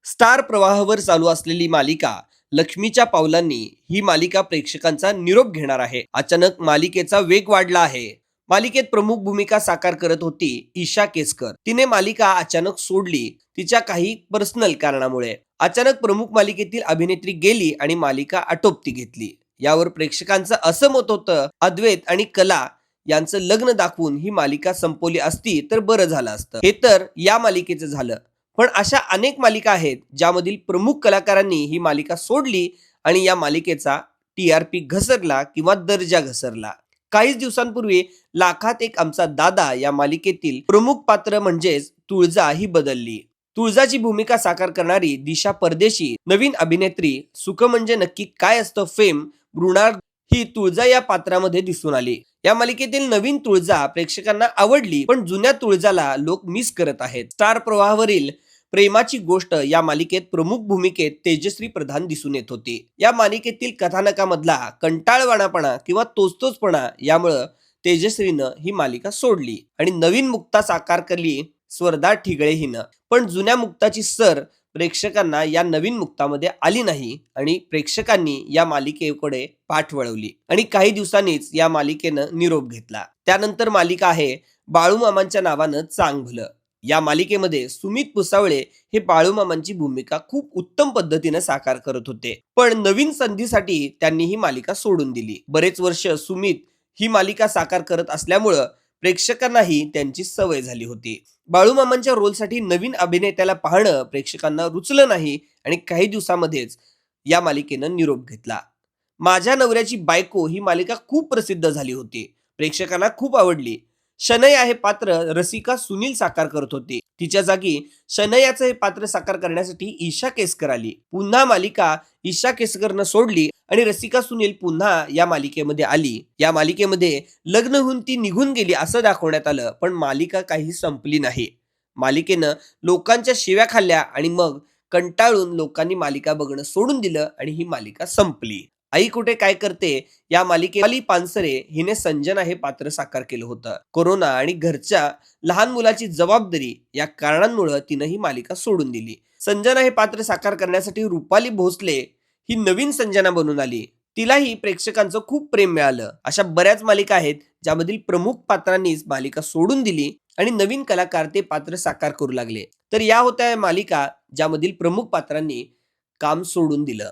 Star प्रवाहावर चालू असलेली मालिका लक्ष्मीच्या पावलांनी ही मालिका प्रेक्षकांचा निरोप घेणार आहे. अचानक मालिकेचा वेग वाढला आहे. मालिकेत प्रमुख भूमिका साकार करत होती ईशा केसकर. तिने मालिका अचानक सोडली तिच्या काही पर्सनल कारणामुळे. अचानक प्रमुख मालिकेतील अभिनेत्री गेली आणि मालिका आटोपती घेतली. यावर प्रेक्षकांचं असं मत होतं, अद्वैत आणि कला यांचं लग्न दाखवून ही मालिका संपवली असती तर बरं झालं असतं. हे तर या मालिकेचं झालं. पण अशा अनेक मालिका आहेत ज्यामधील प्रमुख कलाकारांनी ही मालिका सोडली आणि या मालिकेचा टीआरपी घसरला किंवा दर्जा घसरला. काहीच दिवसांपूर्वी लाखात एक आमचा दादा या मालिकेतील प्रमुख पात्र म्हणजेच तुळजा ही बदलली. तुळजाची भूमिका साकार करणारी दिशा परदेशी नवीन अभिनेत्री सुख म्हणजे नक्की काय असतं फेम मृणाल ही तुळजा या पात्रामध्ये दिसून आली. या मालिकेतील नवीन तुळजा प्रेक्षकांना आवडली, पण जुन्या तुळजाला लोक मिस करत आहेत. स्टार प्रवाहावरील प्रेमाची गोष्ट या मालिकेत प्रमुख भूमिकेत तेजश्री प्रधान दिसून येत होती. या मालिकेतील कथानकामधला कंटाळवाणापणा किंवा तोचतोचपणा यामुळं तेजश्रीनं ही मालिका सोडली आणि नवीन मुक्ता साकार केली स्वर्धा ठिगळे हिनं. पण जुन्या मुक्ताची सर प्रेक्षकांना या नवीन मुक्तामध्ये आली नाही आणि प्रेक्षकांनी या मालिकेकडे पाठ वळवली आणि काही दिवसांनीच या मालिकेनं निरोप घेतला. त्यानंतर मालिका आहे बाळूमामांच्या नावानं चांग भलं. या मालिकेमध्ये सुमित पुसावळे हे बाळूमामांची भूमिका खूप उत्तम पद्धतीने साकार करत होते, पण नवीन संधीसाठी त्यांनी ही मालिका सोडून दिली. बरेच वर्ष सुमित ही मालिका साकार करत असल्यामुळं प्रेक्षकांनाही त्यांची सवय झाली होती. बाळूमामांच्या रोलसाठी नवीन अभिनेत्याला पाहणं प्रेक्षकांना रुचलं नाही आणि काही दिवसामध्येच या मालिकेनं निरोप घेतला. माझ्या नवऱ्याची बायको ही मालिका खूप प्रसिद्ध झाली होती. प्रेक्षकांना खूप आवडली. शनैया हे पात्र रसिका सुनील साकार करत होती. तिच्या जागी शनैयाचं हे पात्र साकार करण्यासाठी ईशा केसकर आली. पुन्हा मालिका ईशा केसकरनं सोडली आणि रसिका सुनील पुन्हा या मालिकेमध्ये आली. या मालिकेमध्ये लग्न होऊन ती निघून गेली असं दाखवण्यात आलं, पण मालिका काही संपली नाही. मालिकेनं लोकांच्या शिव्या खाल्ल्या आणि मग कंटाळून लोकांनी मालिका बघणं सोडून दिलं आणि ही मालिका संपली. आई कुठे काय करते या मालिकेवाली पानसरे हिने संजना हे पात्र साकार केलं होतं. कोरोना आणि घरच्या लहान मुलाची जबाबदारी या कारणांमुळे तिनं ही मालिका सोडून दिली. संजना हे पात्र साकार करण्यासाठी रुपाली भोसले ही नवीन संजना बनून आली. तिलाही प्रेक्षकांचं खूप प्रेम मिळालं. अशा बऱ्याच मालिका आहेत ज्यामधील प्रमुख पात्रांनीच मालिका सोडून दिली आणि नवीन कलाकार ते पात्र साकार करू लागले. तर या होत्या मालिका ज्यामधील प्रमुख पात्रांनी काम सोडून दिलं.